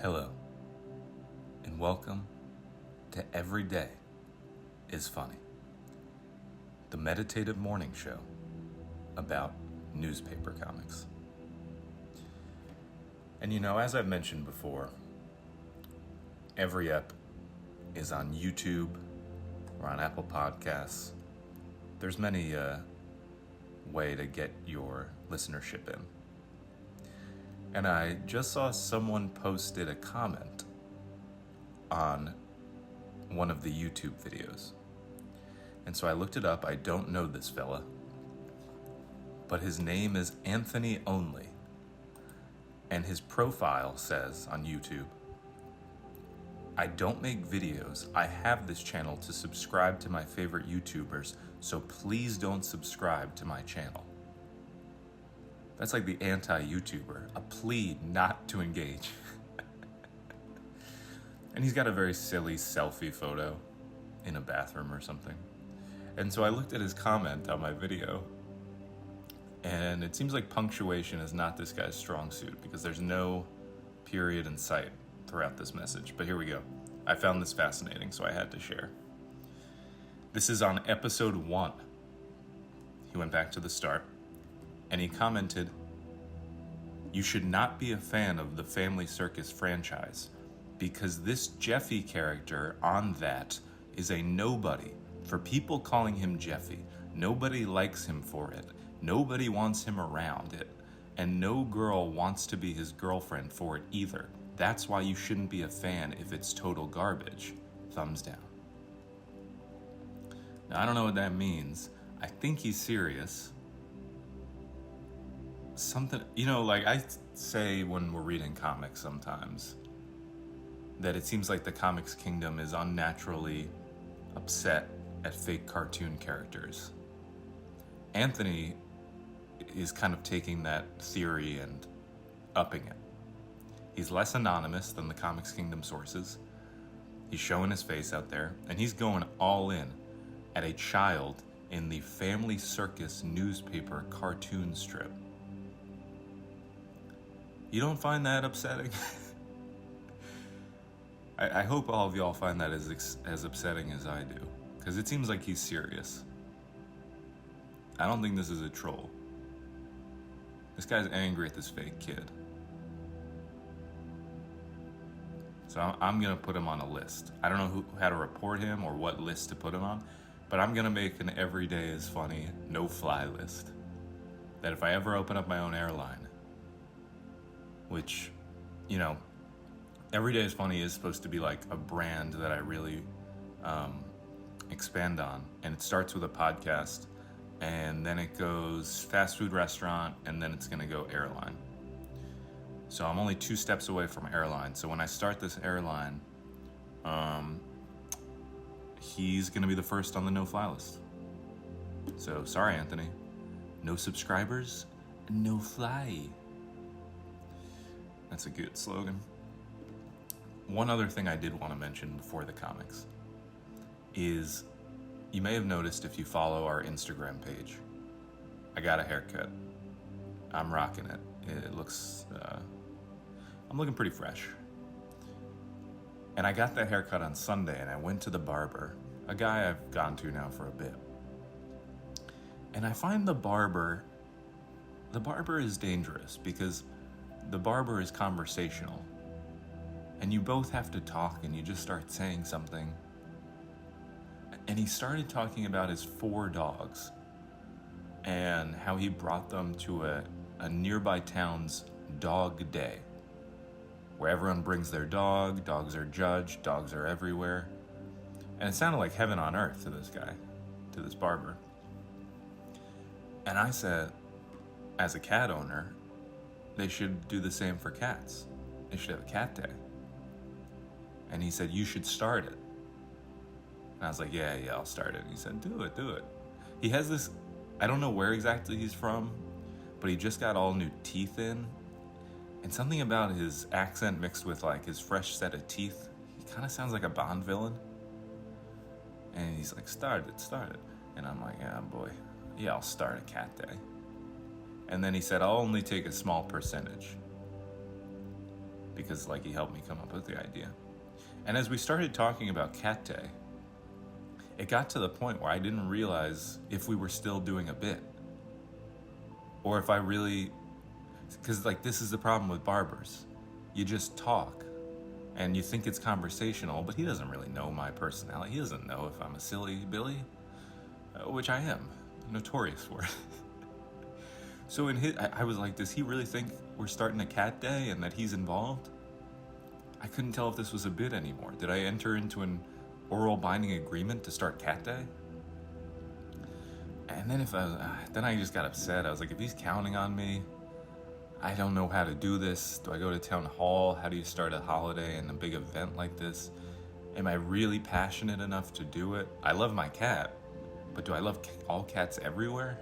Hello, and welcome to Every Day is Funny, the meditative morning show about newspaper comics. And as I've mentioned before, every ep is on YouTube or on Apple Podcasts. There's many way to get your listenership in. And I just saw someone posted a comment on one of the YouTube videos. And so I looked it up. I don't know this fella, but his name is Anthony Only. And his profile says on YouTube, "I don't make videos. I have this channel to subscribe to my favorite YouTubers, so please don't subscribe to my channel." That's like the anti-YouTuber, a plea not to engage. And he's got a very silly selfie photo in a bathroom or something. And so I looked at his comment on my video, and it seems like punctuation is not this guy's strong suit because there's no period in sight throughout this message. But here we go. I found this fascinating, so I had to share. This is on episode 1. He went back to the start, and he commented, "You should not be a fan of the Family Circus franchise because this Jeffy character on that is a nobody for people calling him Jeffy. Nobody likes him for it. Nobody wants him around it. And no girl wants to be his girlfriend for it either. That's why you shouldn't be a fan if it's total garbage. Thumbs down." Now, I don't know what that means. I think he's serious. Something, like I say when we're reading comics sometimes, that it seems like the comics kingdom is unnaturally upset at fake cartoon characters. Anthony is kind of taking that theory and upping it. He's less anonymous than the comics kingdom sources. He's showing his face out there, and he's going all in at a child in the Family Circus newspaper cartoon strip. You don't find that upsetting? I hope all of y'all find that as upsetting as I do, because it seems like he's serious. I don't think this is a troll. This guy's angry at this fake kid. So I'm going to put him on a list. I don't know how to report him or what list to put him on, but I'm going to make an Every Day is Funny no-fly list. That if I ever open up my own airline, which, Every Day is Funny is supposed to be like a brand that I really expand on. And it starts with a podcast, and then it goes fast food restaurant, and then it's going to go airline. So I'm only 2 steps away from airline. So when I start this airline, he's going to be the first on the no-fly list. So sorry, Anthony. No subscribers, no fly. That's a good slogan. One other thing I did want to mention before the comics is you may have noticed if you follow our Instagram page, I got a haircut. I'm rocking it. It looks, I'm looking pretty fresh. And I got that haircut on Sunday, and I went to the barber, a guy I've gone to now for a bit. And I find the barber is dangerous because the barber is conversational, and you both have to talk, and you just start saying something. And he started talking about his 4 dogs and how he brought them to a nearby town's dog day, where everyone brings their dog, dogs are judged, dogs are everywhere. And it sounded like heaven on earth to this guy, to this barber. And I said, as a cat owner, they should do the same for cats. They should have a cat day. And he said, "You should start it." And I was like, yeah, I'll start it. And he said, do it. He has this, I don't know where exactly he's from, but he just got all new teeth in. And something about his accent mixed with like his fresh set of teeth, he kind of sounds like a Bond villain. And he's like, start it. And I'm like, yeah, boy, yeah, I'll start a cat day. And then he said, I'll only take a small percentage. because like he helped me come up with the idea. And as we started talking about Cat Day, it got to the point where I didn't realize if we were still doing a bit or if I really, because like this is the problem with barbers. You just talk and you think it's conversational, but he doesn't really know my personality. He doesn't know if I'm a silly Billy, which I am, notorious for it. So I was like, does he really think we're starting a Cat Day and that he's involved? I couldn't tell if this was a bit anymore. Did I enter into an oral binding agreement to start Cat Day? And then then I just got upset. I was like, if he's counting on me, I don't know how to do this. Do I go to town hall? How do you start a holiday and a big event like this? Am I really passionate enough to do it? I love my cat, but do I love all cats everywhere?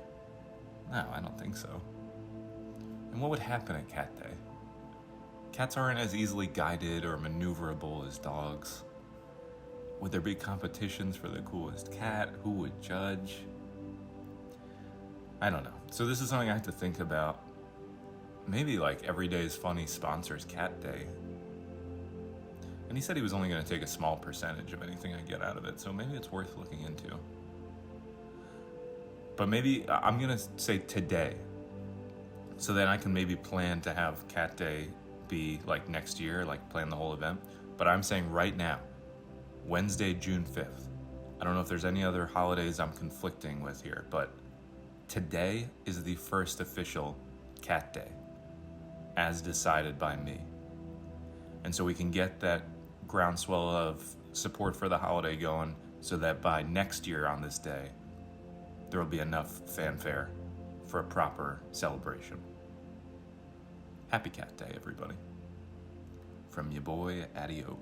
No, I don't think so. And what would happen at Cat Day? Cats aren't as easily guided or maneuverable as dogs. Would there be competitions for the coolest cat? Who would judge? I don't know. So this is something I have to think about. Maybe like Every Day is Funny sponsors Cat Day. And he said he was only going to take a small percentage of anything I get out of it, so maybe it's worth looking into. But maybe I'm going to say today, so then I can maybe plan to have Cat Day be like next year, like plan the whole event. But I'm saying right now, Wednesday, June 5th. I don't know if there's any other holidays I'm conflicting with here, but today is the first official Cat Day, as decided by me. And so we can get that groundswell of support for the holiday going so that by next year on this day, there will be enough fanfare for a proper celebration. Happy Cat Day, everybody. From your boy, Addio.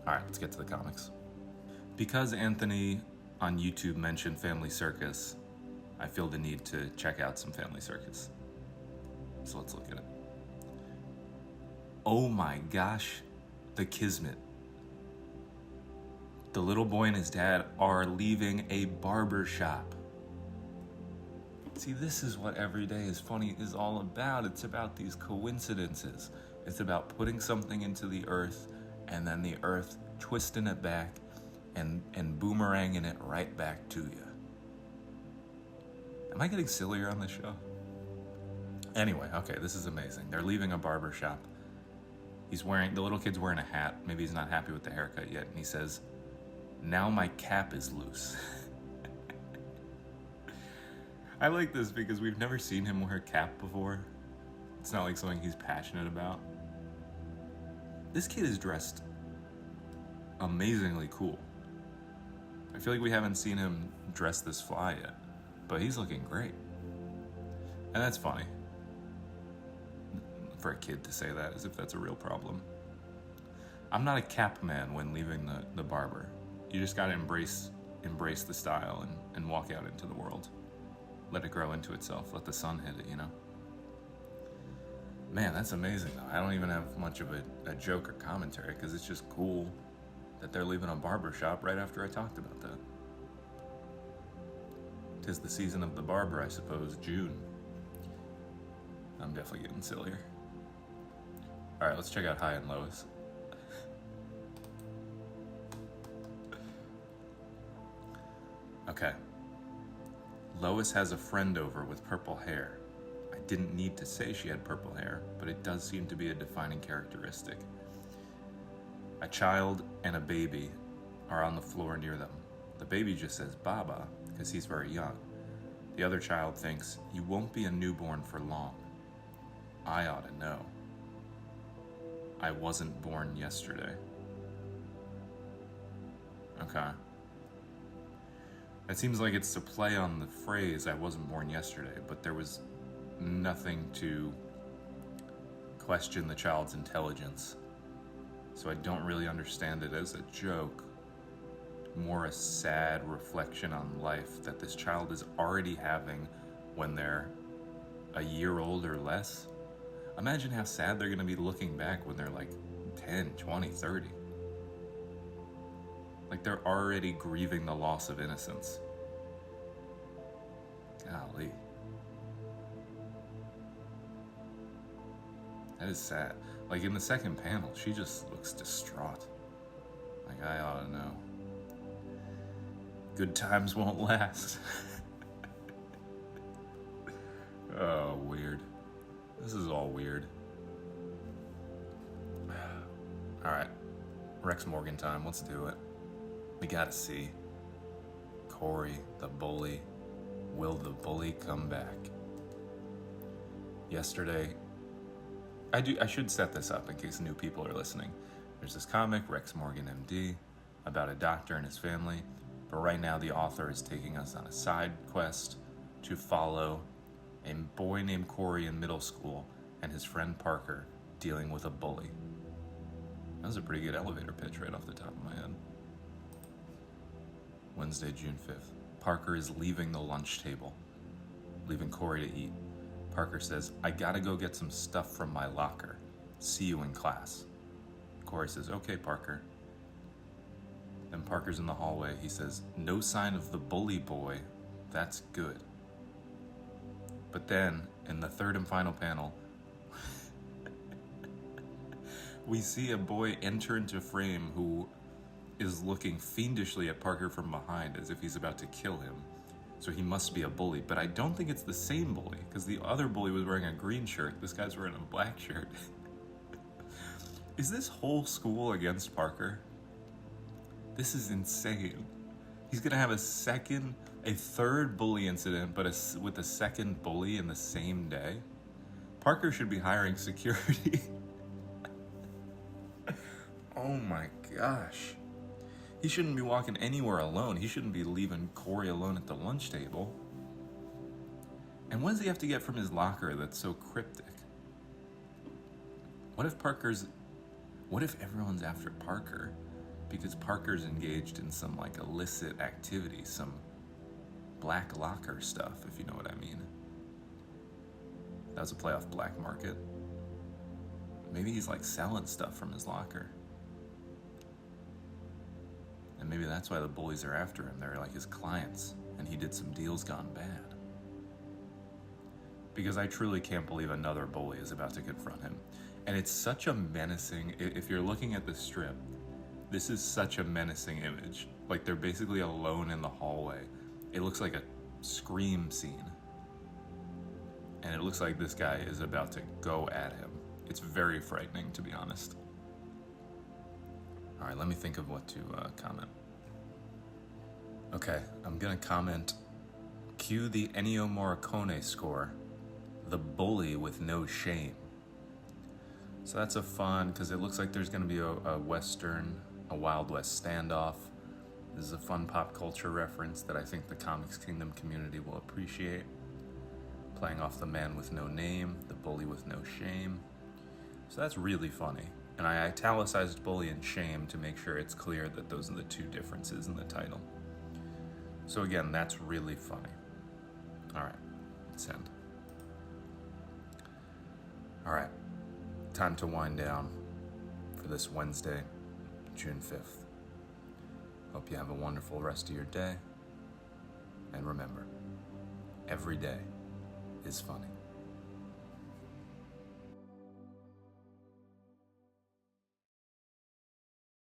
All right, let's get to the comics. Because Anthony on YouTube mentioned Family Circus, I feel the need to check out some Family Circus. So let's look at it. Oh my gosh, the Kismet. The little boy and his dad are leaving a barber shop. See, this is what Every Day is Funny is all about. It's about these coincidences. It's about putting something into the earth and then the earth twisting it back and boomeranging it right back to you. Am I getting sillier on this show? Anyway, okay, this is amazing. They're leaving a barber shop. The little kid's wearing a hat. Maybe he's not happy with the haircut yet. And he says, "Now my cap is loose." I like this because we've never seen him wear a cap before. It's not like something he's passionate about. This kid is dressed amazingly cool. I feel like we haven't seen him dress this fly yet, but he's looking great. And that's funny. For a kid to say that as if that's a real problem. I'm not a cap man when leaving the barber. You just gotta embrace the style and walk out into the world. Let it grow into itself. Let the sun hit it, you know? Man, that's amazing though. I don't even have much of a joke or commentary because it's just cool that they're leaving a barber shop right after I talked about that. 'Tis the season of the barber, I suppose, June. I'm definitely getting sillier. All right, let's check out Hi and Lois. Okay. Lois has a friend over with purple hair. I didn't need to say she had purple hair, but it does seem to be a defining characteristic. A child and a baby are on the floor near them. The baby just says Baba because he's very young. The other child thinks, "You won't be a newborn for long. I ought to know. I wasn't born yesterday." Okay. It seems like it's to play on the phrase, "I wasn't born yesterday," but there was nothing to question the child's intelligence. So I don't really understand it as a joke. More a sad reflection on life that this child is already having when they're a year old or less. Imagine how sad they're going to be looking back when they're like 10, 20, 30. Like they're already grieving the loss of innocence. Golly. That is sad. Like in the second panel, she just looks distraught. Like, I ought to know. Good times won't last. Oh, weird. This is all weird. Alright. Rex Morgan time. Let's do it. We gotta see. Corey, the bully. Will the bully come back? Yesterday, I should set this up in case new people are listening. There's this comic, Rex Morgan MD, about a doctor and his family, but right now the author is taking us on a side quest to follow a boy named Corey in middle school and his friend Parker dealing with a bully. That was a pretty good elevator pitch right off the top of my head. Wednesday, June 5th. Parker is leaving the lunch table, leaving Corey to eat. Parker says, I gotta go get some stuff from my locker. See you in class. Corey says, okay, Parker. Then Parker's in the hallway. He says, no sign of the bully boy. That's good. But then, in the third and final panel, we see a boy enter into frame who is looking fiendishly at Parker from behind as if he's about to kill him. So he must be a bully, but I don't think it's the same bully, because the other bully was wearing a green shirt. This guy's wearing a black shirt. Is this whole school against Parker? This is insane. He's gonna have a third bully incident, but with a second bully in the same day? Parker should be hiring security. Oh my gosh. He shouldn't be walking anywhere alone. He shouldn't be leaving Corey alone at the lunch table. And what does he have to get from his locker that's so cryptic? What if everyone's after Parker because Parker's engaged in some like illicit activity, some black locker stuff, if you know what I mean? That was a play off Black Market. Maybe he's like selling stuff from his locker. And maybe that's why the bullies are after him. They're like his clients, and he did some deals gone bad. Because I truly can't believe another bully is about to confront him. And it's such a menacing, if you're looking at the strip, this is such a menacing image. Like they're basically alone in the hallway. It looks like a Scream scene. And it looks like this guy is about to go at him. It's very frightening, to be honest. All right, let me think of what to comment. Okay, I'm gonna comment, cue the Ennio Morricone score, The Bully with No Shame. So that's a fun, because it looks like there's gonna be a Western, a Wild West standoff. This is a fun pop culture reference that I think the Comics Kingdom community will appreciate. Playing off the man with no name, the bully with no shame. So that's really funny. And I italicized bully and shame to make sure it's clear that those are the two differences in the title. So again, that's really funny. All right, let's end. All right, time to wind down for this Wednesday, June 5th. Hope you have a wonderful rest of your day. And remember, every day is funny.